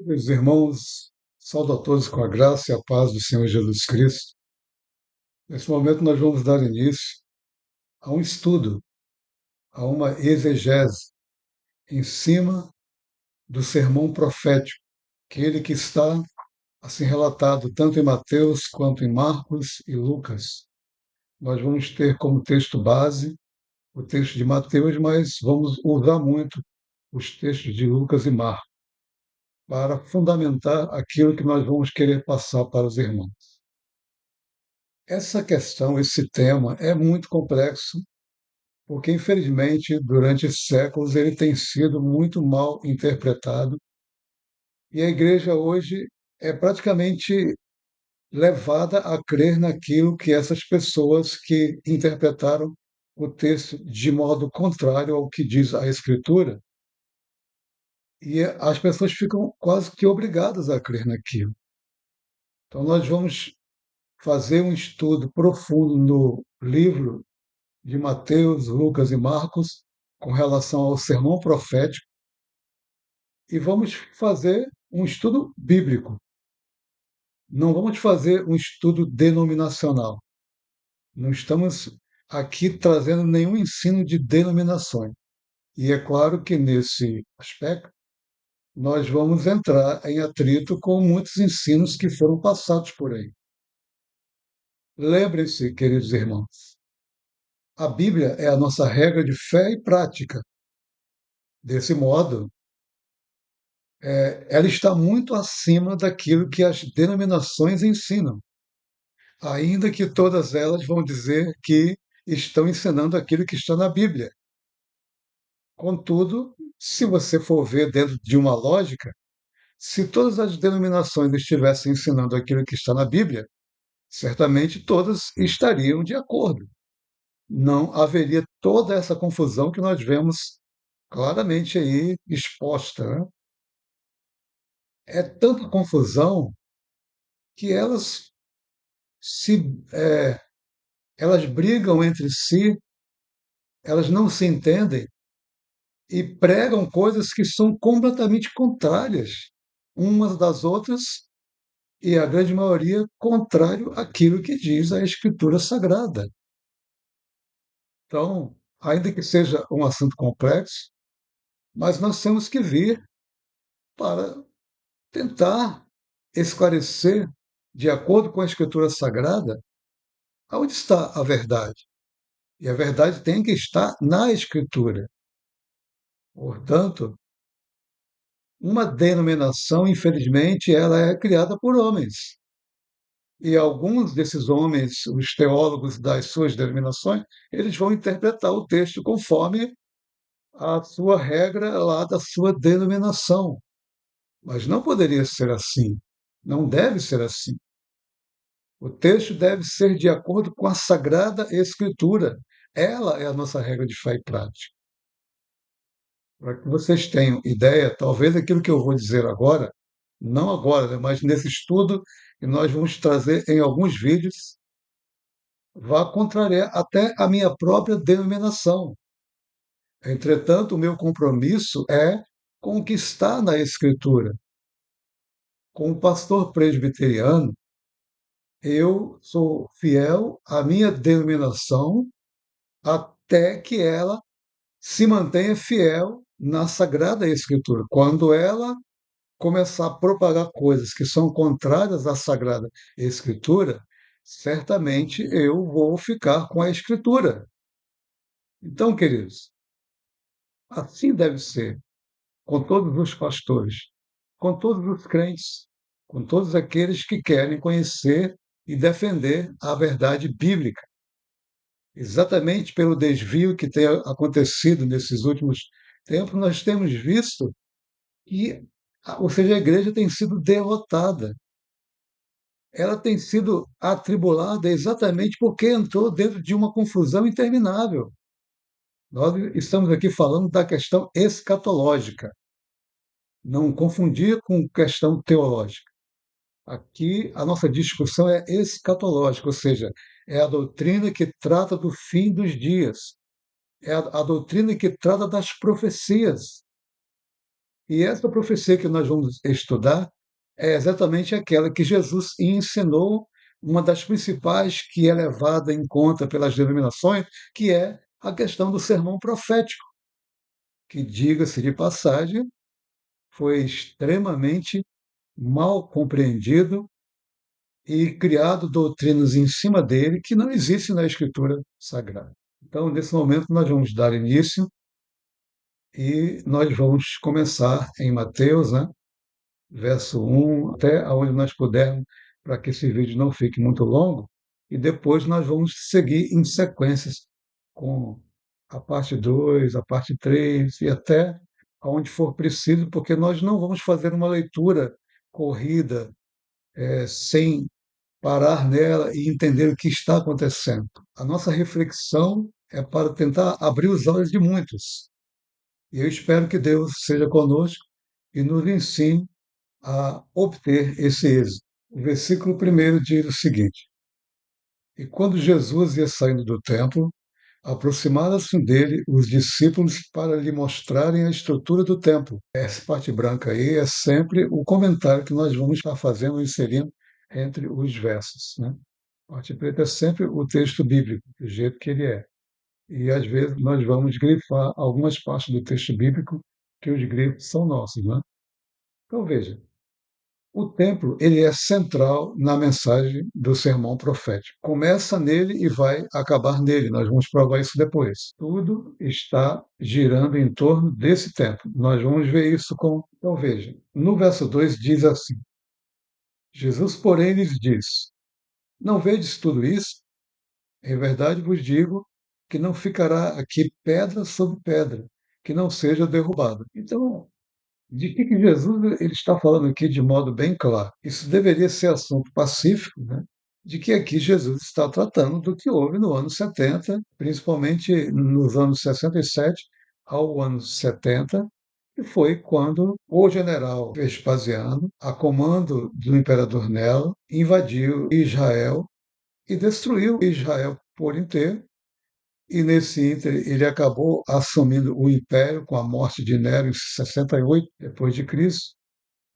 Meus irmãos, saúdo a todos com a graça e a paz do Senhor Jesus Cristo. Nesse momento, nós vamos dar início a um estudo, a uma exegese em cima do sermão profético, aquele que está assim relatado tanto em Mateus quanto em Marcos e Lucas. Nós vamos ter como texto base o texto de Mateus, mas vamos usar muito os textos de Lucas e Marcos para fundamentar aquilo que nós vamos querer passar para os irmãos. Essa questão, esse tema é muito complexo, porque infelizmente durante séculos ele tem sido muito mal interpretado e a igreja hoje é praticamente levada a crer naquilo que essas pessoas que interpretaram o texto de modo contrário ao que diz a Escritura, e as pessoas ficam quase que obrigadas a crer naquilo. Então nós vamos fazer um estudo profundo no livro de Mateus, Lucas e Marcos com relação ao sermão profético e vamos fazer um estudo bíblico. Não vamos fazer um estudo denominacional. Não estamos aqui trazendo nenhum ensino de denominações. E é claro que nesse aspecto nós vamos entrar em atrito com muitos ensinos que foram passados por aí. Lembrem-se, queridos irmãos, a Bíblia é a nossa regra de fé e prática. Desse modo, ela está muito acima daquilo que as denominações ensinam, ainda que todas elas vão dizer que estão ensinando aquilo que está na Bíblia. Contudo, se você for ver dentro de uma lógica, se todas as denominações estivessem ensinando aquilo que está na Bíblia, certamente todas estariam de acordo. Não haveria toda essa confusão que nós vemos claramente aí exposta, né? É tanta confusão que se é, elas brigam entre si, elas não se entendem e pregam coisas que são completamente contrárias umas das outras e a grande maioria contrário àquilo que diz a Escritura Sagrada. Então, ainda que seja um assunto complexo, mas nós temos que vir para tentar esclarecer, de acordo com a Escritura Sagrada, aonde está a verdade. E a verdade tem que estar na Escritura. Portanto, uma denominação, infelizmente, ela é criada por homens. E alguns desses homens, os teólogos das suas denominações, eles vão interpretar o texto conforme a sua regra lá da sua denominação. Mas não poderia ser assim. Não deve ser assim. O texto deve ser de acordo com a Sagrada Escritura. Ela é a nossa regra de fé e prática. Para que vocês tenham ideia, talvez aquilo que eu vou dizer agora, não agora, né, mas nesse estudo que nós vamos trazer em alguns vídeos, vá contrariar até a minha própria denominação. Entretanto, o meu compromisso é com o que está na Escritura. Como pastor presbiteriano, eu sou fiel à minha denominação até que ela se mantenha fiel na Sagrada Escritura. Quando ela começar a propagar coisas que são contrárias à Sagrada Escritura, certamente eu vou ficar com a Escritura. Então, queridos, assim deve ser com todos os pastores, com todos os crentes, com todos aqueles que querem conhecer e defender a verdade bíblica. Exatamente pelo desvio que tem acontecido nesses últimos tempos, nós temos visto que, ou seja, a igreja tem sido derrotada. Ela tem sido atribulada exatamente porque entrou dentro de uma confusão interminável. Nós estamos aqui falando da questão escatológica, não confundir com questão teológica. Aqui a nossa discussão é escatológica, ou seja, é a doutrina que trata do fim dos dias, é a doutrina que trata das profecias. E essa profecia que nós vamos estudar é exatamente aquela que Jesus ensinou, uma das principais que é levada em conta pelas denominações, que é a questão do sermão profético, que, diga-se de passagem, foi extremamente mal compreendido e criado doutrinas em cima dele que não existem na Escritura Sagrada. Então, nesse momento, nós vamos dar início e nós vamos começar em Mateus, né? Verso 1 até aonde nós pudermos, para que esse vídeo não fique muito longo, e depois nós vamos seguir em sequências com a parte 2, a parte 3 e até aonde for preciso, porque nós não vamos fazer uma leitura corrida, sem parar nela e entender o que está acontecendo. A nossa reflexão é para tentar abrir os olhos de muitos. E eu espero que Deus seja conosco e nos ensine a obter esse êxito. O versículo primeiro diz o seguinte: E quando Jesus ia saindo do templo, aproximaram-se dele os discípulos para lhe mostrarem a estrutura do templo. Essa parte branca aí é sempre o comentário que nós vamos estar fazendo, inserindo entre os versos, né? A parte preta é sempre o texto bíblico, do jeito que ele é. E às vezes nós vamos grifar algumas partes do texto bíblico que os grifos são nossos, né? Então veja, o templo, ele é central na mensagem do sermão profético. Começa nele e vai acabar nele. Nós vamos provar isso depois. Tudo está girando em torno desse templo. Nós vamos ver isso com. Então veja, no verso 2 diz assim: Jesus, porém, lhes diz: Não vedes tudo isso? Em verdade vos digo que não ficará aqui pedra sobre pedra que não seja derrubada. Então, de que Jesus ele está falando aqui de modo bem claro? Isso deveria ser assunto pacífico, né? De que aqui Jesus está tratando do que houve no ano 70, principalmente nos anos 67 ao ano 70, que foi quando o general Vespasiano, a comando do imperador Nero, invadiu Israel e destruiu Israel por inteiro. E nesse ínter ele acabou assumindo o império com a morte de Nero em 68 depois de Cristo.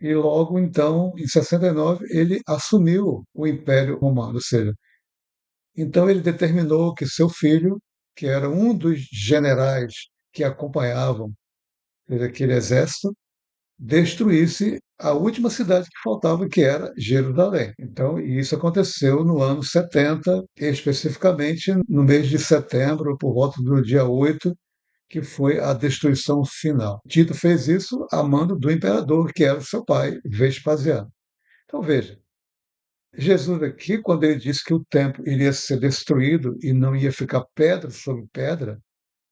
E logo então, em 69, ele assumiu o Império Romano, ou seja, então ele determinou que seu filho, que era um dos generais que acompanhavam aquele exército, destruísse a última cidade que faltava, que era Jerusalém. Então, isso aconteceu no ano 70, especificamente no mês de setembro, por volta do dia 8, que foi a destruição final. Tito fez isso a mando do imperador, que era o seu pai, Vespasiano. Então, veja, Jesus aqui, quando ele disse que o templo iria ser destruído e não ia ficar pedra sobre pedra,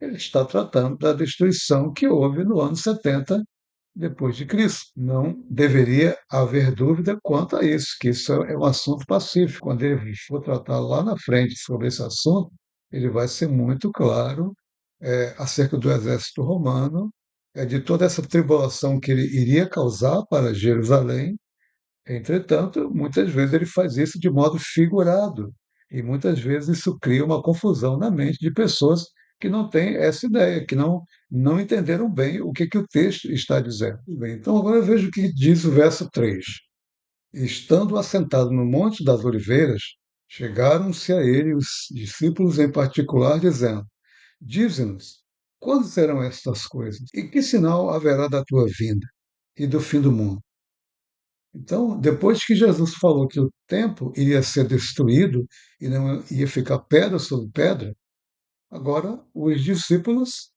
ele está tratando da destruição que houve no ano 70 depois de Cristo. Não deveria haver dúvida quanto a isso, que isso é um assunto pacífico. Quando ele for tratar lá na frente sobre esse assunto, ele vai ser muito claro, acerca do exército romano, de toda essa tribulação que ele iria causar para Jerusalém. Entretanto, muitas vezes ele faz isso de modo figurado, e muitas vezes isso cria uma confusão na mente de pessoas que não têm essa ideia, que não entenderam bem o que o texto está dizendo. Bem, então, agora veja o que diz o verso 3. Estando assentado no Monte das Oliveiras, chegaram-se a ele os discípulos em particular, dizendo: Dize-nos, quando serão estas coisas? E que sinal haverá da tua vinda e do fim do mundo? Então, depois que Jesus falou que o templo iria ser destruído e não ia ficar pedra sobre pedra, agora os discípulos,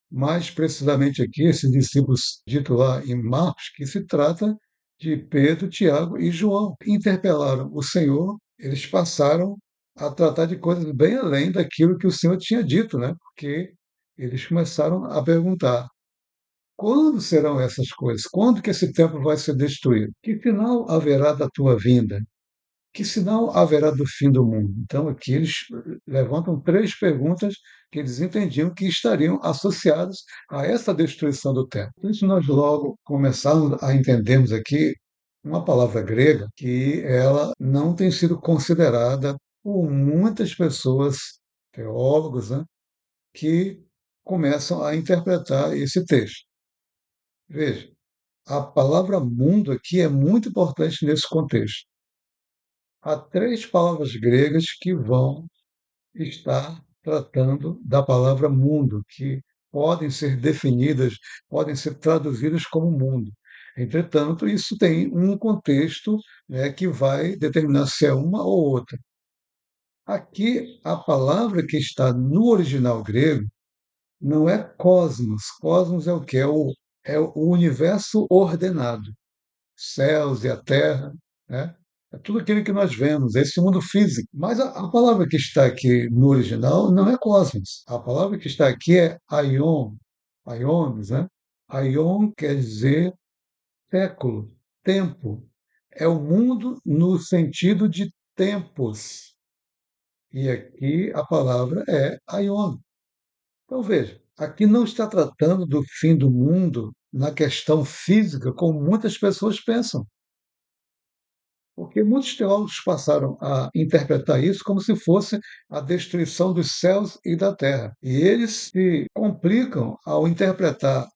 mais precisamente aqui, esses discípulos dito lá em Marcos, que se trata de Pedro, Tiago e João, interpelaram o Senhor, eles passaram a tratar de coisas bem além daquilo que o Senhor tinha dito, né? Porque eles começaram a perguntar: quando serão essas coisas? Quando que esse templo vai ser destruído? Que sinal haverá da tua vinda? Que sinal haverá do fim do mundo? Então, aqui eles levantam três perguntas que eles entendiam que estariam associadas a essa destruição do templo. Por isso, nós logo começamos a entendermos aqui uma palavra grega que ela não tem sido considerada por muitas pessoas, teólogos, né, que começam a interpretar esse texto. Veja, A palavra mundo aqui é muito importante nesse contexto. Há três palavras gregas que vão estar tratando da palavra mundo, que podem ser definidas, podem ser traduzidas como mundo. Entretanto, isso tem um contexto, né, que vai determinar se é uma ou outra. Aqui, a palavra que está no original grego não é cosmos. Cosmos é o que? É o universo ordenado, céus e a terra, né? É tudo aquilo que nós vemos, esse mundo físico. Mas a palavra que está aqui no original não é cosmos. A palavra que está aqui é aion, aiones, né? Aion quer dizer século, tempo. É o mundo no sentido de tempos. E aqui a palavra é aion. Então veja, aqui não está tratando do fim do mundo na questão física, como muitas pessoas pensam. Porque muitos teólogos passaram a interpretar isso como se fosse a destruição dos céus e da terra. E eles se complicam ao interpretar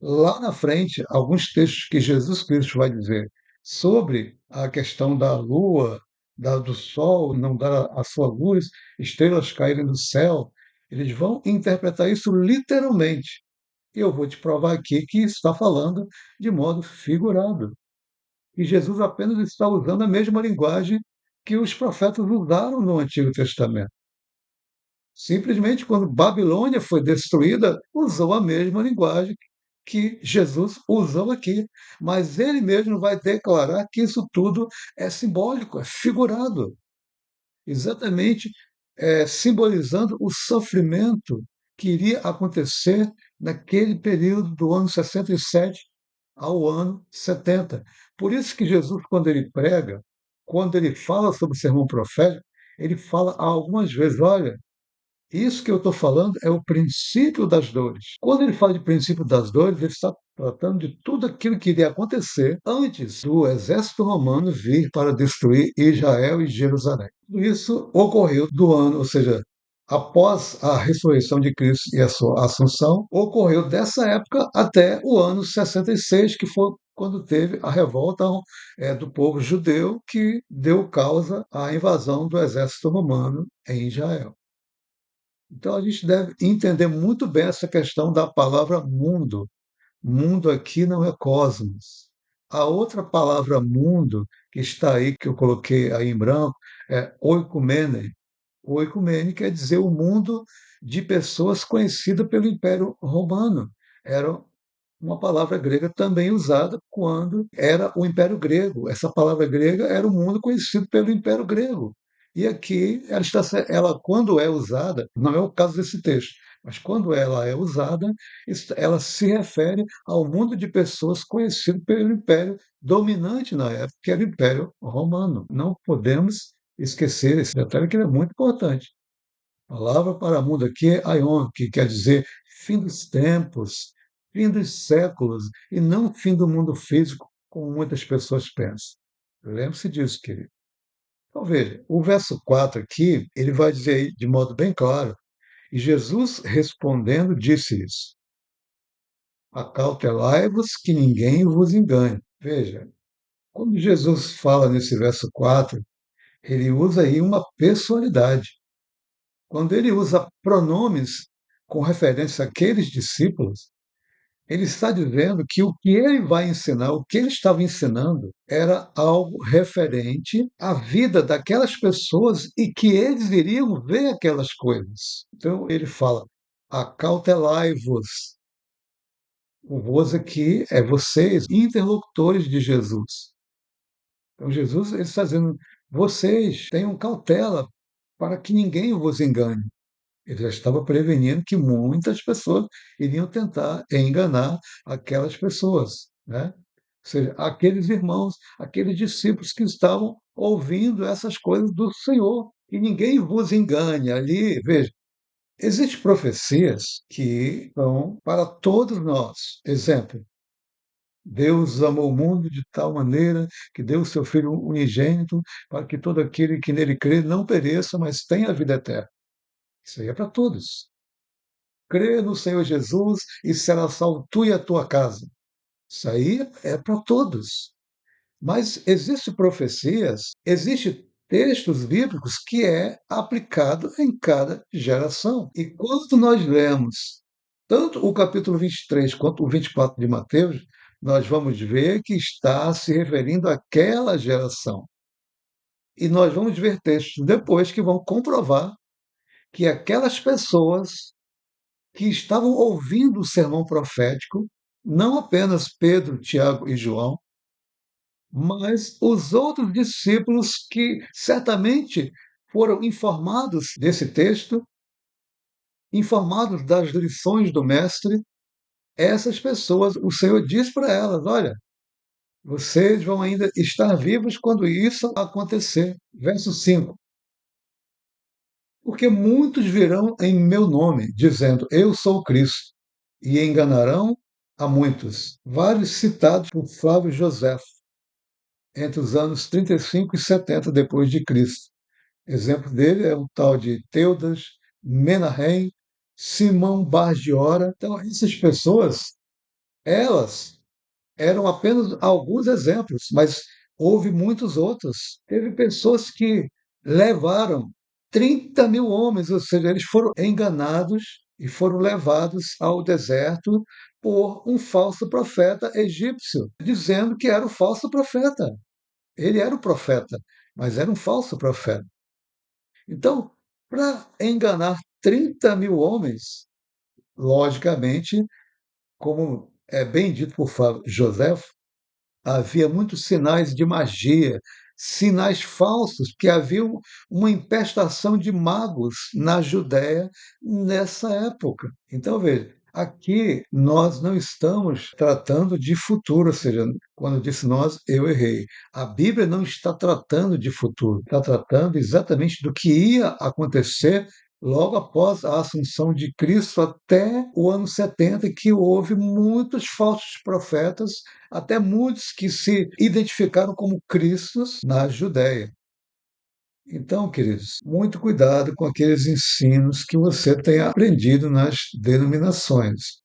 lá na frente alguns textos que Jesus Cristo vai dizer sobre a questão da lua, do sol não dar a sua luz, estrelas caírem do céu. Eles vão interpretar isso literalmente. E eu vou te provar aqui que isso está falando de modo figurado. E Jesus apenas está usando a mesma linguagem que os profetas usaram no Antigo Testamento. Simplesmente, quando Babilônia foi destruída, usou a mesma linguagem que Jesus usou aqui. Mas ele mesmo vai declarar que isso tudo é simbólico, é figurado, exatamente simbolizando o sofrimento que iria acontecer naquele período do ano 67 ao ano 70. Por isso que Jesus, quando ele prega, quando ele fala sobre o sermão profético, ele fala algumas vezes: olha, isso que eu estou falando é o princípio das dores. Quando ele fala de princípio das dores, ele está tratando de tudo aquilo que iria acontecer antes do exército romano vir para destruir Israel e Jerusalém. Tudo isso ocorreu do ano, ou seja, após a ressurreição de Cristo e a sua assunção, ocorreu dessa época até o ano 66, que foi quando teve a revolta do povo judeu que deu causa à invasão do exército romano em Israel. Então a gente deve entender muito bem essa questão da palavra mundo. Mundo aqui não é cosmos. A outra palavra mundo que está aí, que eu coloquei aí em branco, é oikumene. Oikumene quer dizer o mundo de pessoas conhecida pelo Império Romano. Era uma palavra grega também usada quando era o Império Grego. Essa palavra grega era o mundo conhecido pelo Império Grego. E aqui ela, quando é usada, não é o caso desse texto, mas quando ela é usada, ela se refere ao mundo de pessoas conhecido pelo Império dominante na época, que era o Império Romano. Não podemos esquecer esse detalhe, que ele é muito importante. A palavra para mundo aqui é aion, que quer dizer fim dos tempos, fim dos séculos, e não fim do mundo físico, como muitas pessoas pensam. Lembre-se disso, querido. Então, veja, o verso 4 aqui, ele vai dizer aí de modo bem claro, e Jesus respondendo disse isso: acautelai-vos que ninguém vos engane. Veja, quando Jesus fala nesse verso 4, ele usa aí uma personalidade. Quando ele usa pronomes com referência àqueles discípulos, ele está dizendo que o que ele vai ensinar, o que ele estava ensinando, era algo referente à vida daquelas pessoas e que eles iriam ver aquelas coisas. Então ele fala: acautelai-vos. O vos aqui é vocês, interlocutores de Jesus. Então Jesus ele está dizendo: vocês tenham cautela para que ninguém vos engane. Ele já estava prevenindo que muitas pessoas iriam tentar enganar aquelas pessoas, né? Ou seja, aqueles irmãos, aqueles discípulos que estavam ouvindo essas coisas do Senhor. E ninguém vos engane. Ali, veja, existem profecias que são para todos nós. Exemplo, Deus amou o mundo de tal maneira que deu o seu Filho unigênito para que todo aquele que nele crê não pereça, mas tenha a vida eterna. Isso aí é para todos. Crê no Senhor Jesus e será salvo tu e a tua casa. Isso aí é para todos. Mas existe textos bíblicos que é aplicado em cada geração. E quando nós lemos tanto o capítulo 23 quanto o 24 de Mateus, nós vamos ver que está se referindo àquela geração. E nós vamos ver textos depois que vão comprovar que aquelas pessoas que estavam ouvindo o sermão profético, não apenas Pedro, Tiago e João, mas os outros discípulos que certamente foram informados desse texto, informados das lições do Mestre, essas pessoas, o Senhor diz para elas: olha, vocês vão ainda estar vivos quando isso acontecer. Verso 5: porque muitos virão em meu nome, dizendo: eu sou o Cristo, e enganarão a muitos. Vários citados por Flávio José entre os anos 35 e 70 depois de Cristo. Exemplo dele é o tal de Teudas, Menahem, Simão Bar de Ora. Então, essas pessoas, elas eram apenas alguns exemplos, mas houve muitos outros. Teve pessoas que levaram 30 mil homens, ou seja, eles foram enganados e foram levados ao deserto por um falso profeta egípcio, dizendo que era o falso profeta. Ele era o profeta, mas era um falso profeta. Então, para enganar 30 mil homens, logicamente, como é bem dito por José, havia muitos sinais de magia, sinais falsos, que havia uma infestação de magos na Judéia nessa época. Então, veja, aqui nós não estamos tratando de futuro, ou seja, quando eu disse nós, eu errei. A Bíblia não está tratando de futuro, está tratando exatamente do que ia acontecer logo após a assunção de Cristo até o ano 70, que houve muitos falsos profetas, até muitos que se identificaram como Cristos na Judéia. Então, queridos, muito cuidado com aqueles ensinos que você tem aprendido nas denominações.